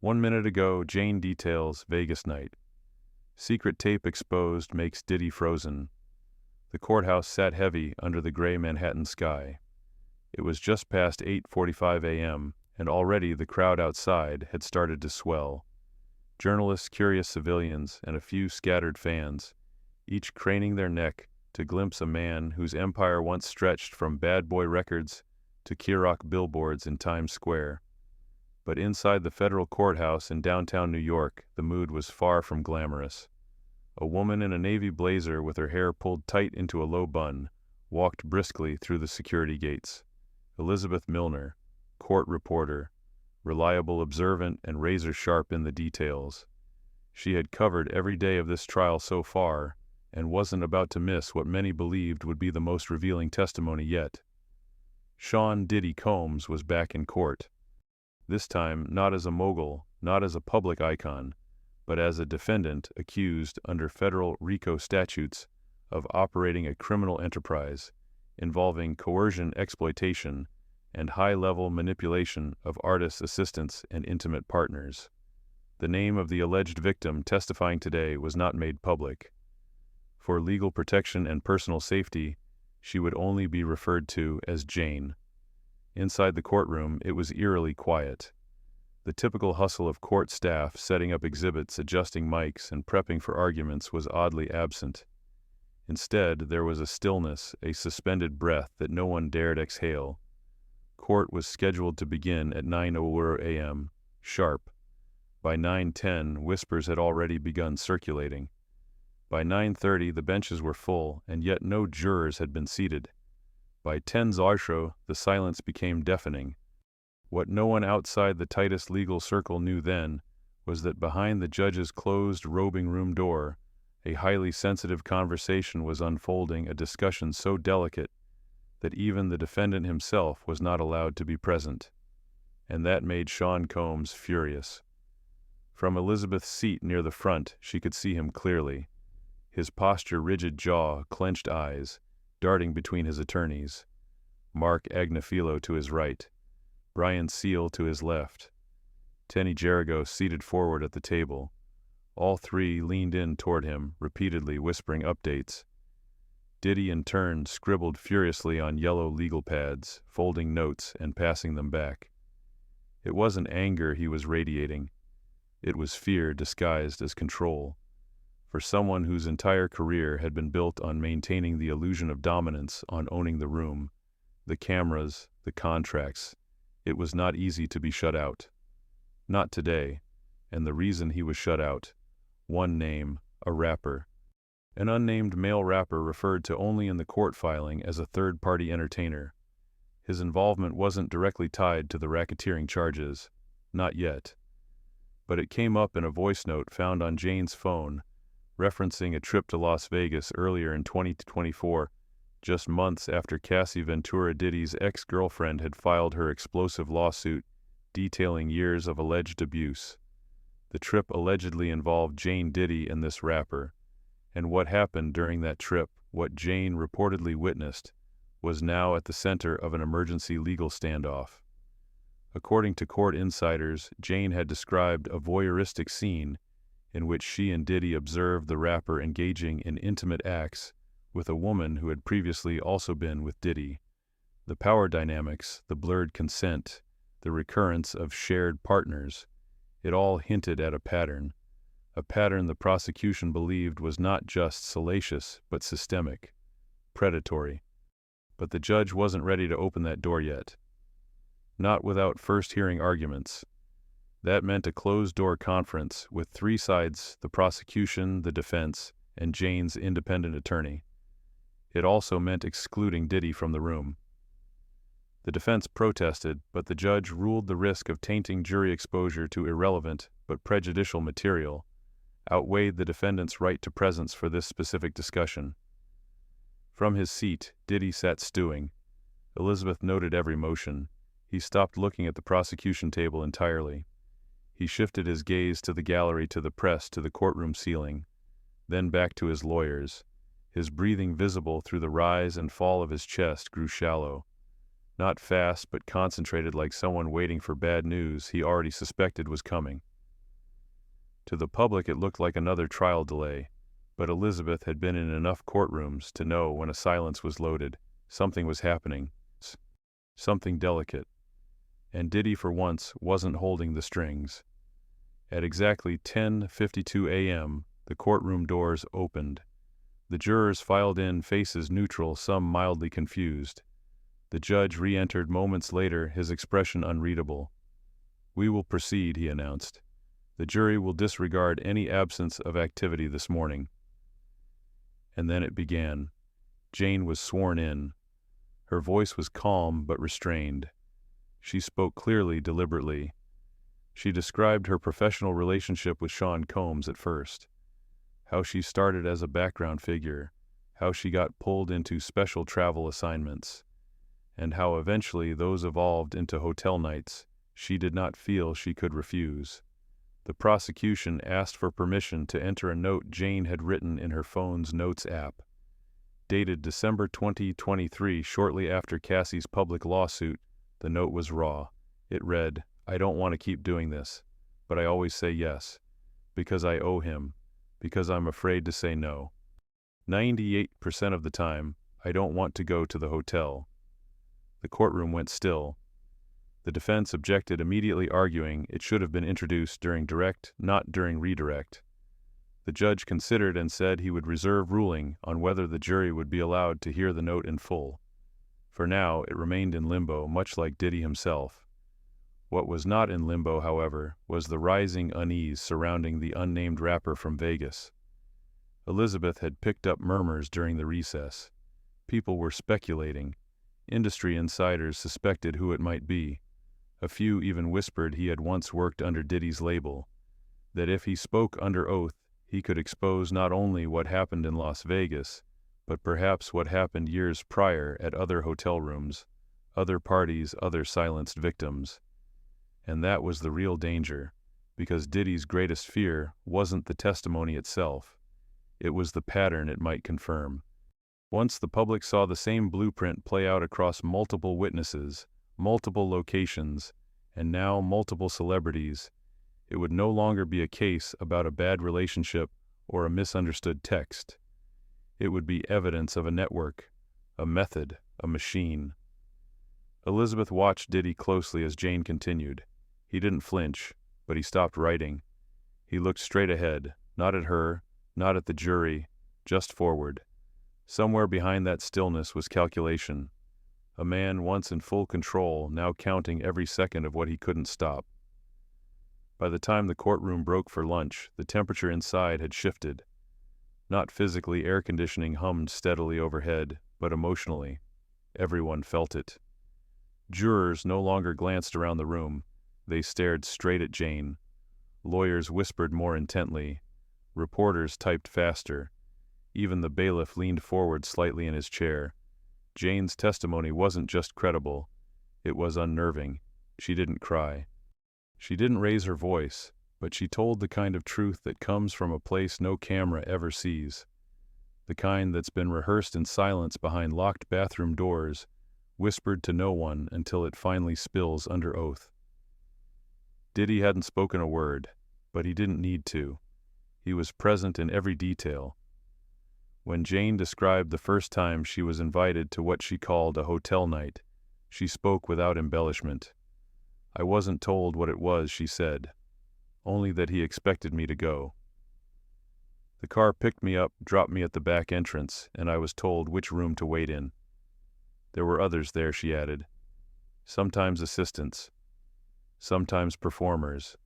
1 minute ago, Jane details Vegas night. Secret tape exposed makes Diddy frozen. The courthouse sat heavy under the gray Manhattan sky. It was just past 8:45 a.m., and already the crowd outside had started to swell. Journalists, curious civilians, and a few scattered fans, each craning their neck to glimpse a man whose empire once stretched from Bad Boy Records to Kirok billboards in Times Square. But inside the federal courthouse in downtown New York, the mood was far from glamorous. A woman in a navy blazer with her hair pulled tight into a low bun walked briskly through the security gates. Elizabeth Milner, court reporter, reliable, observant, and razor-sharp in the details. She had covered every day of this trial so far, and wasn't about to miss what many believed would be the most revealing testimony yet. Sean "Diddy" Combs was back in court. This time not as a mogul, not as a public icon, but as a defendant accused under federal RICO statutes of operating a criminal enterprise involving coercion, exploitation, and high-level manipulation of artists' assistants and intimate partners. The name of the alleged victim testifying today was not made public. For legal protection and personal safety, she would only be referred to as Jane. Inside the courtroom, it was eerily quiet. The typical hustle of court staff setting up exhibits, adjusting mics, and prepping for arguments was oddly absent. Instead, there was a stillness, a suspended breath that no one dared exhale. Court was scheduled to begin at 9:00 a.m., sharp. By 9:10, whispers had already begun circulating. By 9:30, the benches were full, and yet no jurors had been seated. By 10:00, the silence became deafening. What no one outside the tightest legal circle knew then was that behind the judge's closed robing room door, a highly sensitive conversation was unfolding, a discussion so delicate that even the defendant himself was not allowed to be present. And that made Sean Combs furious. From Elizabeth's seat near the front, she could see him clearly. His posture, rigid jaw, clenched eyes, darting between his attorneys. Mark Agnafilo to his right, Brian Seal to his left, Tenny Jerigo seated forward at the table. All three leaned in toward him, repeatedly whispering updates. Diddy in turn scribbled furiously on yellow legal pads, folding notes and passing them back. It wasn't anger he was radiating. It was fear disguised as control. For someone whose entire career had been built on maintaining the illusion of dominance, on owning the room, the cameras, the contracts, it was not easy to be shut out. Not today, and the reason he was shut out: one name, a rapper. An unnamed male rapper referred to only in the court filing as a third-party entertainer. His involvement wasn't directly tied to the racketeering charges, not yet. But it came up in a voice note found on Jane's phone, referencing a trip to Las Vegas earlier in 2024, just months after Cassie Ventura, Diddy's ex-girlfriend, had filed her explosive lawsuit detailing years of alleged abuse. The trip allegedly involved Jane Diddy and this rapper, and what happened during that trip, what Jane reportedly witnessed, was now at the center of an emergency legal standoff. According to court insiders, Jane had described a voyeuristic scene in which she and Diddy observed the rapper engaging in intimate acts with a woman who had previously also been with Diddy. The power dynamics, the blurred consent, the recurrence of shared partners, it all hinted at a pattern the prosecution believed was not just salacious but systemic, predatory. But the judge wasn't ready to open that door yet. Not without first hearing arguments. That meant a closed-door conference with three sides: the prosecution, the defense, and Jane's independent attorney. It also meant excluding Diddy from the room. The defense protested, but the judge ruled the risk of tainting jury exposure to irrelevant but prejudicial material outweighed the defendant's right to presence for this specific discussion. From his seat, Diddy sat stewing. Elizabeth noted every motion. He stopped looking at the prosecution table entirely. He shifted his gaze to the gallery, to the press, to the courtroom ceiling, then back to his lawyers. His breathing, visible through the rise and fall of his chest, grew shallow. Not fast, but concentrated, like someone waiting for bad news he already suspected was coming. To the public it looked like another trial delay, but Elizabeth had been in enough courtrooms to know when a silence was loaded, something was happening, something delicate. And Diddy for once wasn't holding the strings. At exactly 10:52 a.m., the courtroom doors opened. The jurors filed in, faces neutral, some mildly confused. The judge re-entered moments later, his expression unreadable. "We will proceed," he announced. "The jury will disregard any absence of activity this morning." And then it began. Jane was sworn in. Her voice was calm but restrained. She spoke clearly, deliberately. She described her professional relationship with Sean Combs at first. How she started as a background figure, how she got pulled into special travel assignments, and how eventually those evolved into hotel nights she did not feel she could refuse. The prosecution asked for permission to enter a note Jane had written in her phone's notes app. Dated December 2023, shortly after Cassie's public lawsuit, the note was raw. It read, "I don't want to keep doing this, but I always say yes, because I owe him, because I'm afraid to say no. 98% of the time, I don't want to go to the hotel." The courtroom went still. The defense objected, immediately arguing it should have been introduced during direct, not during redirect. The judge considered and said he would reserve ruling on whether the jury would be allowed to hear the note in full. For now, it remained in limbo, much like Diddy himself. What was not in limbo, however, was the rising unease surrounding the unnamed rapper from Vegas. Elizabeth had picked up murmurs during the recess. People were speculating. Industry insiders suspected who it might be. A few even whispered he had once worked under Diddy's label, that if he spoke under oath, he could expose not only what happened in Las Vegas, but perhaps what happened years prior at other hotel rooms, other parties, other silenced victims. And that was the real danger, because Diddy's greatest fear wasn't the testimony itself. It was the pattern it might confirm. Once the public saw the same blueprint play out across multiple witnesses, multiple locations, and now multiple celebrities, it would no longer be a case about a bad relationship or a misunderstood text. It would be evidence of a network, a method, a machine. Elizabeth watched Diddy closely as Jane continued. He didn't flinch, but he stopped writing. He looked straight ahead, not at her, not at the jury, just forward. Somewhere behind that stillness was calculation. A man once in full control, now counting every second of what he couldn't stop. By the time the courtroom broke for lunch, the temperature inside had shifted. Not physically, air conditioning hummed steadily overhead, but emotionally. Everyone felt it. Jurors no longer glanced around the room. They stared straight at Jane. Lawyers whispered more intently. Reporters typed faster. Even the bailiff leaned forward slightly in his chair. Jane's testimony wasn't just credible. It was unnerving. She didn't cry. She didn't raise her voice, but she told the kind of truth that comes from a place no camera ever sees. The kind that's been rehearsed in silence behind locked bathroom doors, whispered to no one until it finally spills under oath. Diddy hadn't spoken a word, but he didn't need to. He was present in every detail. When Jane described the first time she was invited to what she called a hotel night, she spoke without embellishment. "I wasn't told what it was," she said, "only that he expected me to go. The car picked me up, dropped me at the back entrance, and I was told which room to wait in. There were others there," she added. "Sometimes assistants, sometimes performers,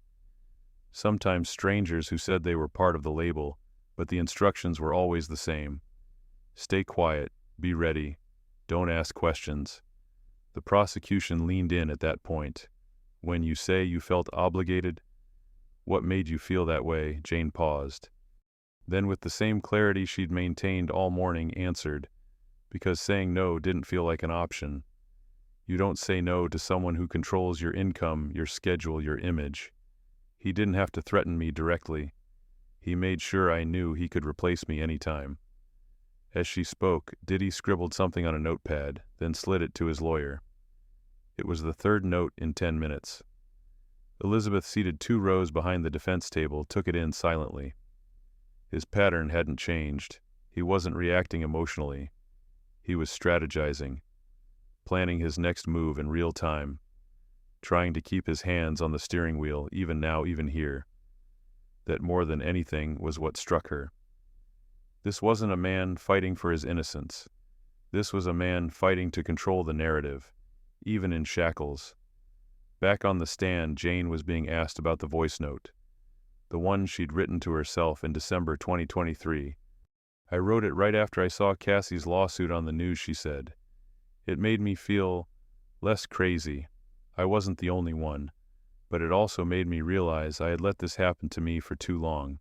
sometimes strangers who said they were part of the label, but the instructions were always the same. Stay quiet, be ready, don't ask questions." The prosecution leaned in at that point. "When you say you felt obligated, what made you feel that way?" Jane paused. Then with the same clarity she'd maintained all morning answered, "Because saying no didn't feel like an option. You don't say no to someone who controls your income, your schedule, your image. He didn't have to threaten me directly. He made sure I knew he could replace me anytime." As she spoke, Diddy scribbled something on a notepad, then slid it to his lawyer. It was the third note in 10 minutes. Elizabeth, seated 2 rows behind the defense table, took it in silently. His pattern hadn't changed. He wasn't reacting emotionally. He was strategizing, planning his next move in real time, trying to keep his hands on the steering wheel, even now, even here. That more than anything was what struck her. This wasn't a man fighting for his innocence. This was a man fighting to control the narrative, even in shackles. Back on the stand, Jane was being asked about the voice note, the one she'd written to herself in December 2023. "I wrote it right after I saw Cassie's lawsuit on the news," she said. "It made me feel less crazy. I wasn't the only one, but it also made me realize I had let this happen to me for too long."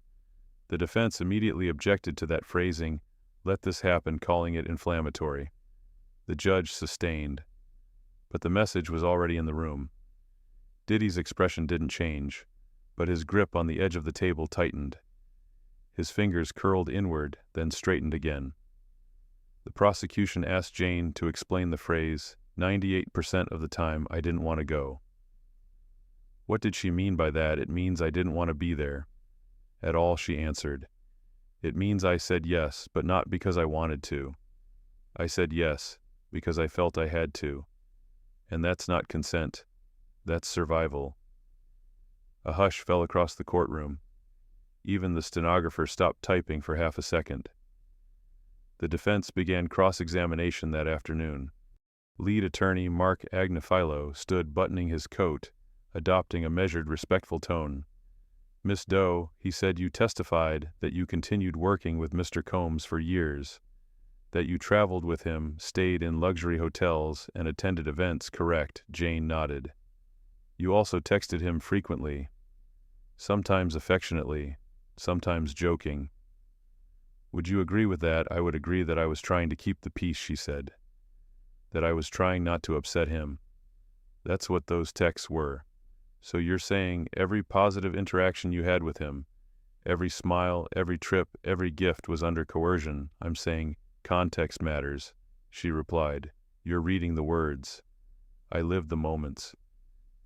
The defense immediately objected to that phrasing, "let this happen," calling it inflammatory. The judge sustained. But the message was already in the room. Diddy's expression didn't change, but his grip on the edge of the table tightened. His fingers curled inward, then straightened again. The prosecution asked Jane to explain the phrase, 98% of the time I didn't want to go. What did she mean by that? "It means I didn't want to be there at all," she answered. "It means I said yes, but not because I wanted to. I said yes because I felt I had to. And that's not consent. That's survival." A hush fell across the courtroom. Even the stenographer stopped typing for half a second. The defense began cross-examination that afternoon. Lead attorney Mark Agnifilo stood buttoning his coat, adopting a measured, respectful tone. "Miss Doe," he said, "you testified that you continued working with Mr. Combs for years, that you traveled with him, stayed in luxury hotels, and attended events, correct?" Jane nodded. "You also texted him frequently, sometimes affectionately, sometimes joking." "Would you agree with that?" "I would agree that I was trying to keep the peace," she said. "That I was trying not to upset him." "That's what those texts were. So you're saying every positive interaction you had with him, every smile, every trip, every gift was under coercion?" "I'm saying context matters," she replied. "You're reading the words. I lived the moments."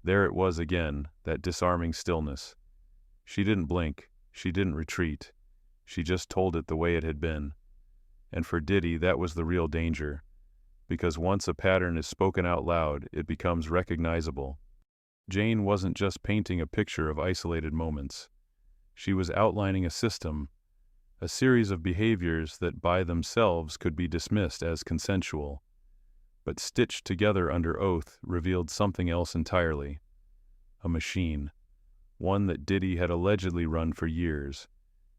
There it was again, that disarming stillness. She didn't blink. She didn't retreat. She just told it the way it had been. And for Diddy, that was the real danger. Because once a pattern is spoken out loud, it becomes recognizable. Jane wasn't just painting a picture of isolated moments. She was outlining a system, a series of behaviors that by themselves could be dismissed as consensual, but stitched together under oath revealed something else entirely. A machine. One that Diddy had allegedly run for years.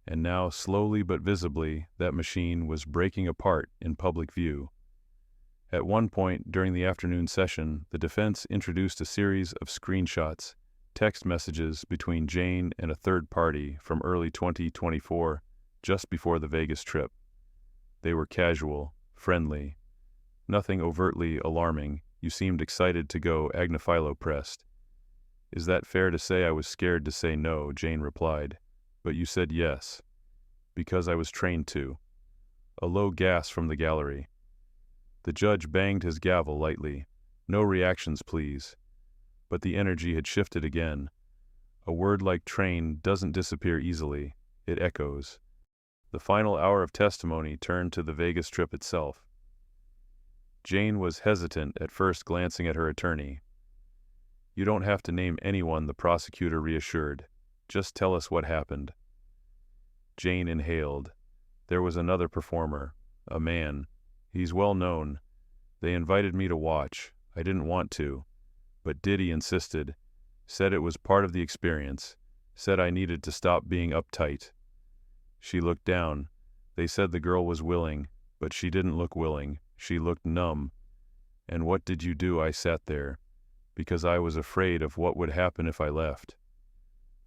And now, slowly but visibly, that machine was breaking apart in public view. At one point during the afternoon session, the defense introduced a series of screenshots, text messages between Jane and a third party from early 2024, just before the Vegas trip. They were casual, friendly. Nothing overtly alarming. "You seemed excited to go," Agnifilo pressed. "Is that fair to say?" "I was scared to say no," Jane replied. "But you said yes." "Because I was trained to." A low gasp from the gallery. The judge banged his gavel lightly. "No reactions, please." But the energy had shifted again. A word like trained doesn't disappear easily. It echoes. The final hour of testimony turned to the Vegas trip itself. Jane was hesitant at first, glancing at her attorney. "You don't have to name anyone," the prosecutor reassured. "Just tell us what happened." Jane inhaled. "There was another performer, a man. He's well known. They invited me to watch. I didn't want to. But Diddy insisted. Said it was part of the experience. Said I needed to stop being uptight." She looked down. "They said the girl was willing, but she didn't look willing. She looked numb." "And what did you do?" "I sat there. Because I was afraid of what would happen if I left."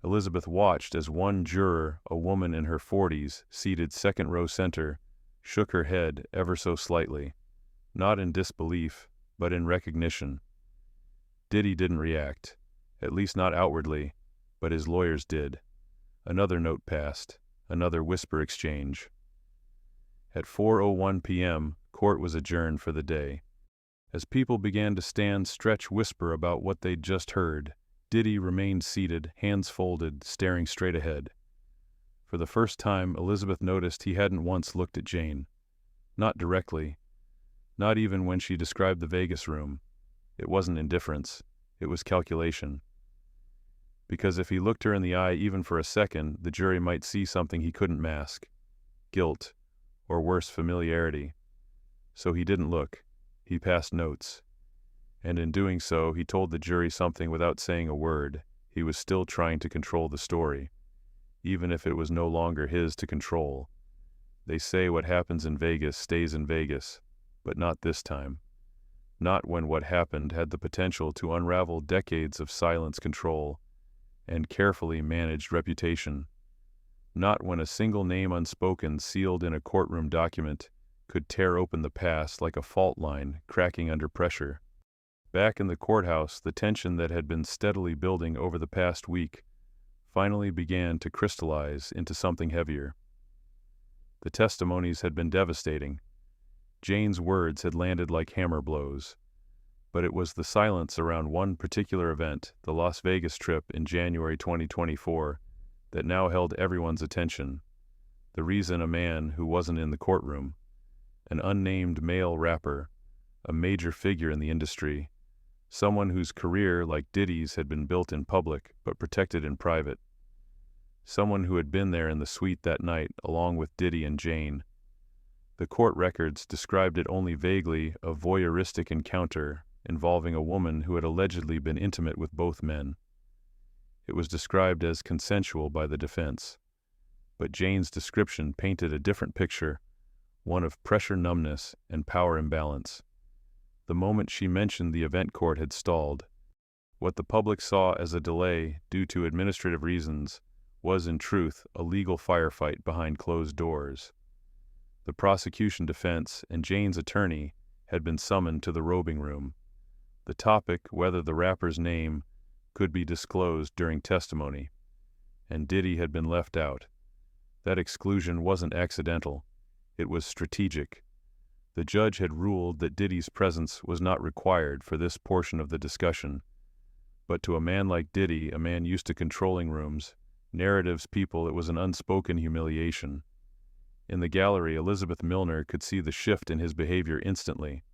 Elizabeth watched as one juror, a woman in her 40s, seated second row center, shook her head ever so slightly. Not in disbelief, but in recognition. Diddy didn't react, at least not outwardly, but his lawyers did. Another note passed, another whisper exchange. At 4:01 p.m., court was adjourned for the day. As people began to stand, stretch, whisper about what they'd just heard, Diddy remained seated, hands folded, staring straight ahead. For the first time, Elizabeth noticed he hadn't once looked at Jane. Not directly. Not even when she described the Vegas room. It wasn't indifference. It was calculation. Because if he looked her in the eye even for a second, the jury might see something he couldn't mask. Guilt, or worse, familiarity. So he didn't look. He passed notes. And in doing so, he told the jury something without saying a word. He was still trying to control the story, even if it was no longer his to control. They say what happens in Vegas stays in Vegas, but not this time. Not when what happened had the potential to unravel decades of silence control and carefully managed reputation. Not when a single name unspoken sealed in a courtroom document could tear open the past like a fault line cracking under pressure. Back in the courthouse, the tension that had been steadily building over the past week finally began to crystallize into something heavier. The testimonies had been devastating. Jane's words had landed like hammer blows. But it was the silence around one particular event, the Las Vegas trip in January 2024, that now held everyone's attention. The reason a man who wasn't in the courtroom, an unnamed male rapper, a major figure in the industry, someone whose career, like Diddy's, had been built in public but protected in private. Someone who had been there in the suite that night along with Diddy and Jane. The court records described it only vaguely, a voyeuristic encounter involving a woman who had allegedly been intimate with both men. It was described as consensual by the defense. But Jane's description painted a different picture, one of pressure numbness and power imbalance. The moment she mentioned the event, court had stalled. What the public saw as a delay due to administrative reasons was in truth a legal firefight behind closed doors. The prosecution, defense, and Jane's attorney had been summoned to the robing room. The topic, whether the rapper's name could be disclosed during testimony, and Diddy had been left out. That exclusion wasn't accidental. It was strategic. The judge had ruled that Diddy's presence was not required for this portion of the discussion. But to a man like Diddy, a man used to controlling rooms, narratives, people, it was an unspoken humiliation. In the gallery, Elizabeth Milner could see the shift in his behavior instantly.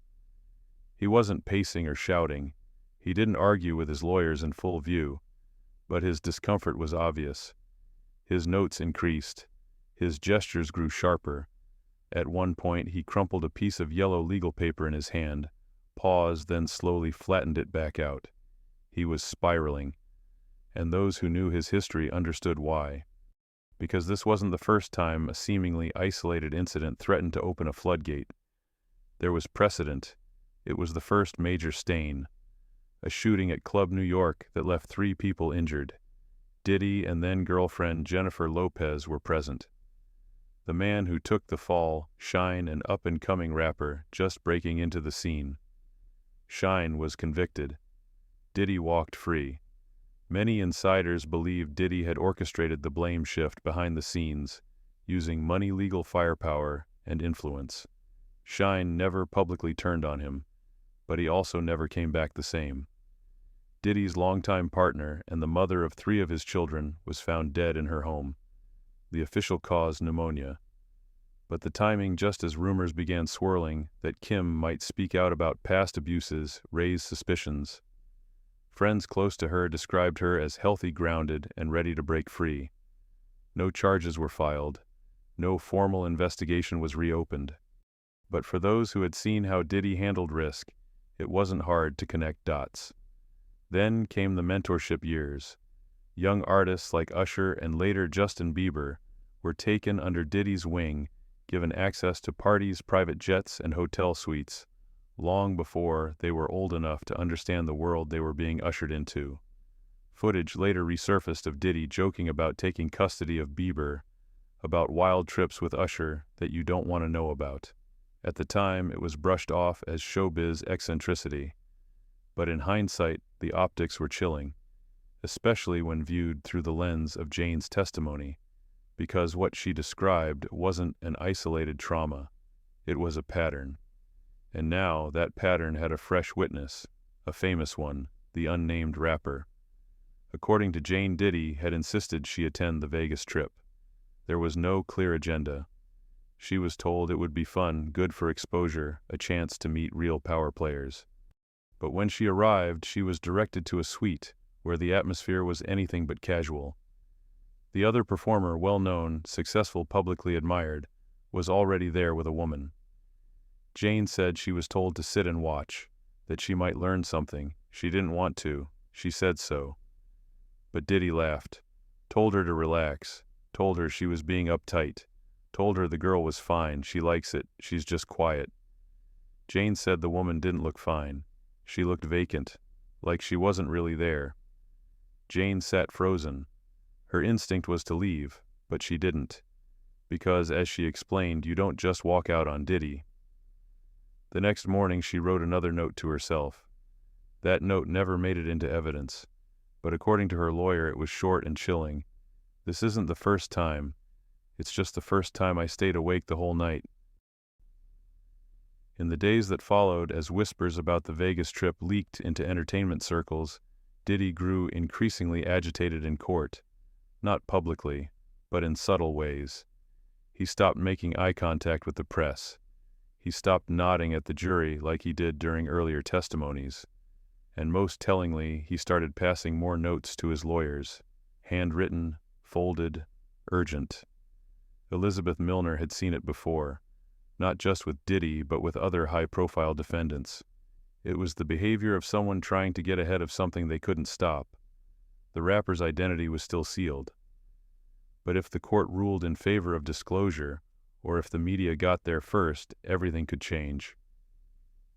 He wasn't pacing or shouting. He didn't argue with his lawyers in full view, but his discomfort was obvious. His notes increased. His gestures grew sharper. At one point, he crumpled a piece of yellow legal paper in his hand, paused, then slowly flattened it back out. He was spiraling, and those who knew his history understood why. Because this wasn't the first time a seemingly isolated incident threatened to open a floodgate. There was precedent. It was the first major stain. A shooting at Club New York that left 3 people injured. Diddy and then-girlfriend Jennifer Lopez were present. The man who took the fall, Shine, an up-and-coming rapper, just breaking into the scene. Shine was convicted. Diddy walked free. Many insiders believed Diddy had orchestrated the blame shift behind the scenes, using money, legal firepower, and influence. Shine never publicly turned on him, but he also never came back the same. Diddy's longtime partner and the mother of 3 of his children was found dead in her home. The official cause, pneumonia. But the timing, just as rumors began swirling that Kim might speak out about past abuses, raised suspicions. Friends close to her described her as healthy, grounded, and ready to break free. No charges were filed. No formal investigation was reopened. But for those who had seen how Diddy handled risk, it wasn't hard to connect dots. Then came the mentorship years. Young artists like Usher and later Justin Bieber were taken under Diddy's wing, given access to parties, private jets, and hotel suites, long before they were old enough to understand the world they were being ushered into. Footage later resurfaced of Diddy joking about taking custody of Bieber, about wild trips with Usher that you don't want to know about. At the time, it was brushed off as showbiz eccentricity. But in hindsight, the optics were chilling, especially when viewed through the lens of Jane's testimony, because what she described wasn't an isolated trauma, it was a pattern. And now that pattern had a fresh witness, a famous one, the unnamed rapper. According to Jane, Diddy had insisted she attend the Vegas trip. There was no clear agenda. She was told it would be fun, good for exposure, a chance to meet real power players. But when she arrived, she was directed to a suite where the atmosphere was anything but casual. The other performer, well known, successful, publicly admired, was already there with a woman. Jane said she was told to sit and watch, that she might learn something. She didn't want to. She said so. But Diddy laughed, told her to relax, told her she was being uptight, told her the girl was fine, she likes it, she's just quiet. Jane said the woman didn't look fine. She looked vacant, like she wasn't really there. Jane sat frozen. Her instinct was to leave, but she didn't. Because, as she explained, you don't just walk out on Diddy. The next morning she wrote another note to herself. That note never made it into evidence, but according to her lawyer it was short and chilling. This isn't the first time. It's just the first time I stayed awake the whole night. In the days that followed, as whispers about the Vegas trip leaked into entertainment circles, Diddy grew increasingly agitated in court. Not publicly, but in subtle ways. He stopped making eye contact with the press. He stopped nodding at the jury like he did during earlier testimonies. And most tellingly, he started passing more notes to his lawyers. Handwritten, folded, urgent. Elizabeth Milner had seen it before. Not just with Diddy, but with other high-profile defendants. It was the behavior of someone trying to get ahead of something they couldn't stop. The rapper's identity was still sealed. But if the court ruled in favor of disclosure, or if the media got there first, everything could change.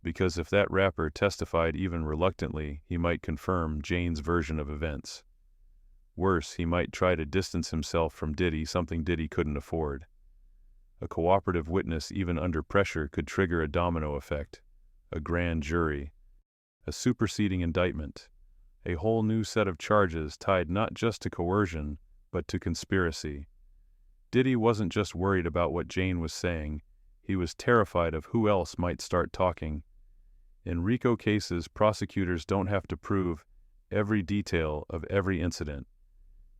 Because if that rapper testified even reluctantly, he might confirm Jane's version of events. Worse, he might try to distance himself from Diddy, something Diddy couldn't afford. A cooperative witness, even under pressure, could trigger a domino effect, a grand jury, a superseding indictment, a whole new set of charges tied not just to coercion, but to conspiracy. Diddy wasn't just worried about what Jane was saying, he was terrified of who else might start talking. In RICO cases, prosecutors don't have to prove every detail of every incident.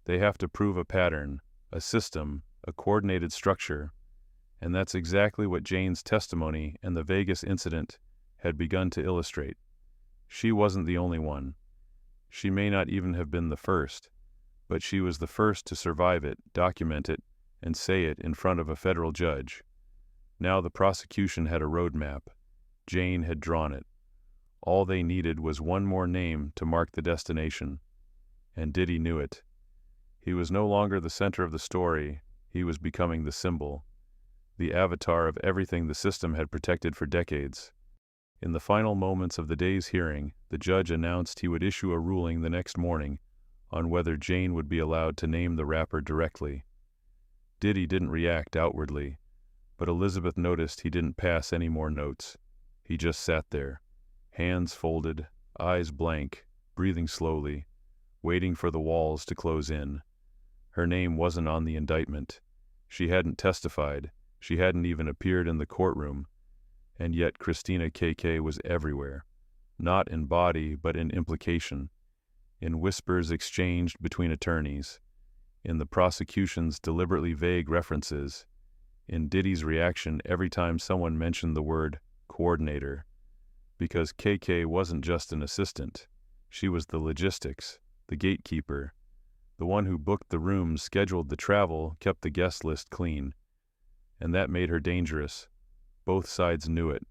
They have to prove a pattern, a system, a coordinated structure. And that's exactly what Jane's testimony and the Vegas incident had begun to illustrate. She wasn't the only one. She may not even have been the first, but she was the first to survive it, document it, and say it in front of a federal judge. Now the prosecution had a roadmap. Jane had drawn it. All they needed was one more name to mark the destination. And Diddy knew it. He was no longer the center of the story, he was becoming the symbol, the avatar of everything the system had protected for decades. In the final moments of the day's hearing, the judge announced he would issue a ruling the next morning on whether Jane would be allowed to name the rapper directly. Diddy didn't react outwardly, but Elizabeth noticed he didn't pass any more notes. He just sat there, hands folded, eyes blank, breathing slowly, waiting for the walls to close in. Her name wasn't on the indictment. She hadn't testified. She hadn't even appeared in the courtroom. And yet Christina KK was everywhere, not in body but in implication, in whispers exchanged between attorneys, in the prosecution's deliberately vague references, in Diddy's reaction every time someone mentioned the word coordinator. Because KK wasn't just an assistant. She was the logistics, the gatekeeper, the one who booked the rooms, scheduled the travel, kept the guest list clean. And that made her dangerous. Both sides knew it.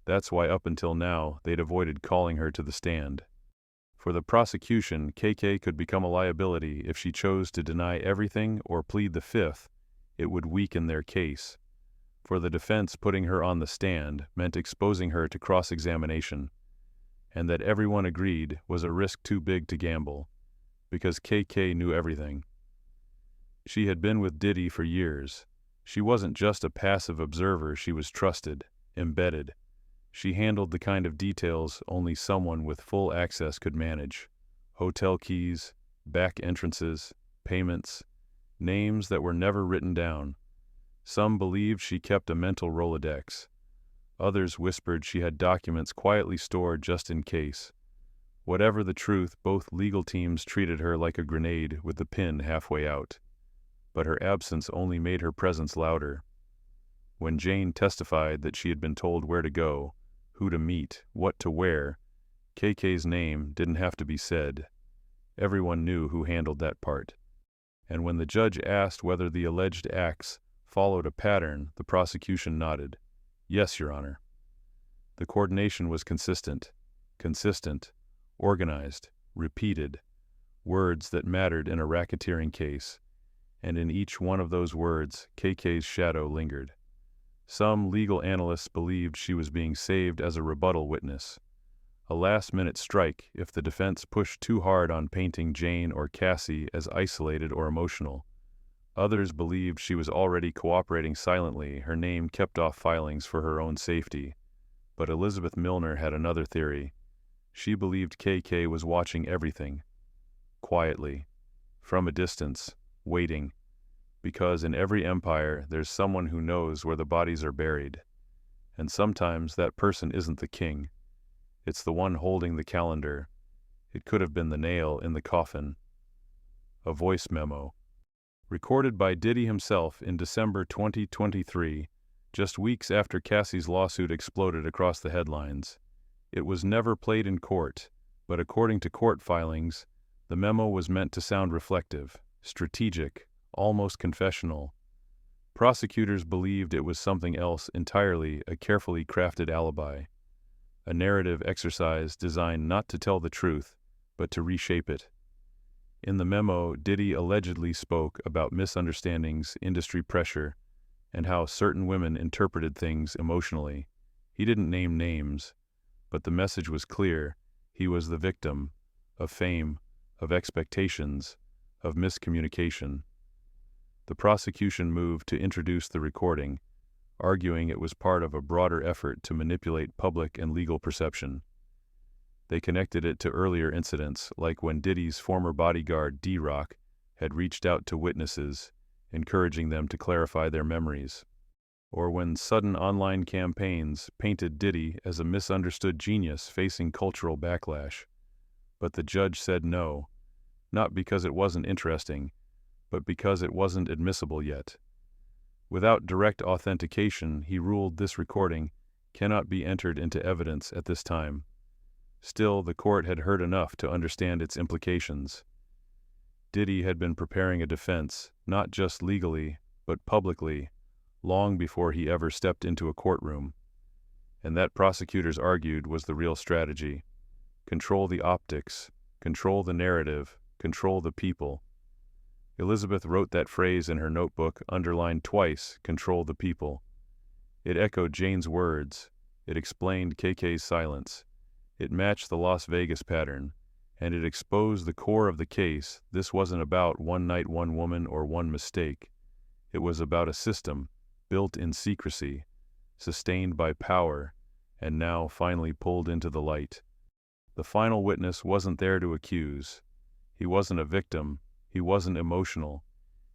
That's why up until now, they'd avoided calling her to the stand. For the prosecution, KK could become a liability if she chose to deny everything or plead the fifth. It would weaken their case. For the defense, putting her on the stand meant exposing her to cross-examination. And that everyone agreed was a risk too big to gamble. Because KK knew everything. She had been with Diddy for years. She wasn't just a passive observer, she was trusted, embedded. She handled the kind of details only someone with full access could manage. Hotel keys, back entrances, payments, names that were never written down. Some believed she kept a mental Rolodex. Others whispered she had documents quietly stored just in case. Whatever the truth, both legal teams treated her like a grenade with the pin halfway out. But her absence only made her presence louder. When Jane testified that she had been told where to go, who to meet, what to wear, KK's name didn't have to be said. Everyone knew who handled that part. And when the judge asked whether the alleged acts followed a pattern, the prosecution nodded. Yes, Your Honor. The coordination was consistent, organized, repeated, words that mattered in a racketeering case, and in each one of those words, KK's shadow lingered. Some legal analysts believed she was being saved as a rebuttal witness, a last-minute strike if the defense pushed too hard on painting Jane or Cassie as isolated or emotional. Others believed she was already cooperating silently, her name kept off filings for her own safety. But Elizabeth Milner had another theory. She believed KK was watching everything, quietly, from a distance, waiting, because in every empire there's someone who knows where the bodies are buried, and sometimes that person isn't the king. It's the one holding the calendar. It could have been the nail in the coffin. A voice memo. Recorded by Diddy himself in December 2023, just weeks after Cassie's lawsuit exploded across the headlines. It was never played in court, but according to court filings, the memo was meant to sound reflective, strategic, almost confessional. Prosecutors believed it was something else entirely, a carefully crafted alibi. A narrative exercise designed not to tell the truth, but to reshape it. In the memo, Diddy allegedly spoke about misunderstandings, industry pressure, and how certain women interpreted things emotionally. He didn't name names, but the message was clear. He was the victim of fame, of expectations, of miscommunication. The prosecution moved to introduce the recording, arguing it was part of a broader effort to manipulate public and legal perception. They connected it to earlier incidents, like when Diddy's former bodyguard D-Rock had reached out to witnesses, encouraging them to clarify their memories, or when sudden online campaigns painted Diddy as a misunderstood genius facing cultural backlash. But the judge said no, not because it wasn't interesting, but because it wasn't admissible yet. Without direct authentication, he ruled this recording cannot be entered into evidence at this time. Still, the court had heard enough to understand its implications. Diddy had been preparing a defense, not just legally, but publicly, long before he ever stepped into a courtroom. And that prosecutors argued was the real strategy. Control the optics, control the narrative, control the people. Elizabeth wrote that phrase in her notebook, underlined twice, control the people. It echoed Jane's words. It explained KK's silence. It matched the Las Vegas pattern, and it exposed the core of the case. This wasn't about one night, one woman, or one mistake. It was about a system, built in secrecy, sustained by power, and now finally pulled into the light. The final witness wasn't there to accuse. He wasn't a victim. He wasn't emotional.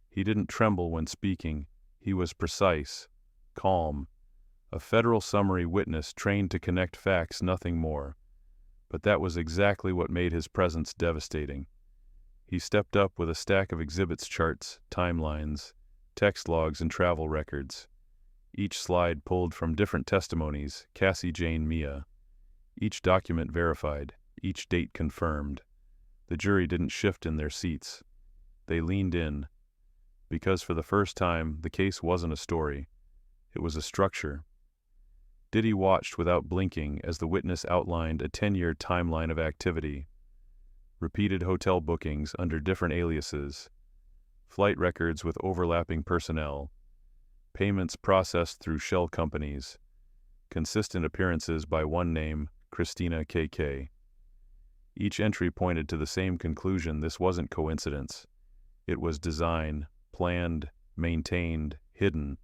He didn't tremble when speaking. He was precise, calm. A federal summary witness trained to connect facts, nothing more. But that was exactly what made his presence devastating. He stepped up with a stack of exhibits, charts, timelines, text logs, and travel records. Each slide pulled from different testimonies, Cassie, Jane, Mia. Each document verified, each date confirmed. The jury didn't shift in their seats. They leaned in, because for the first time, the case wasn't a story. It was a structure. Diddy watched without blinking as the witness outlined a 10-year timeline of activity. Repeated hotel bookings under different aliases, flight records with overlapping personnel, payments processed through shell companies, consistent appearances by one name, Christina KK. Each entry pointed to the same conclusion: this wasn't coincidence. It was design, planned, maintained, hidden.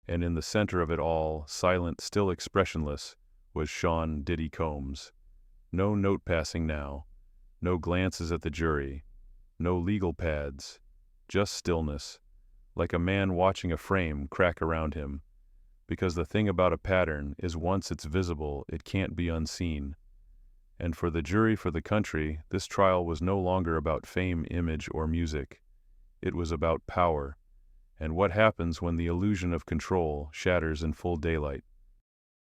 And in the center of it all, silent, still expressionless, was Sean Diddy Combs. No note passing now, no glances at the jury, no legal pads, just stillness, like a man watching a frame crack around him. Because the thing about a pattern is once it's visible, it can't be unseen. And for the jury, for the country, this trial was no longer about fame, image, or music. It was about power, and what happens when the illusion of control shatters in full daylight.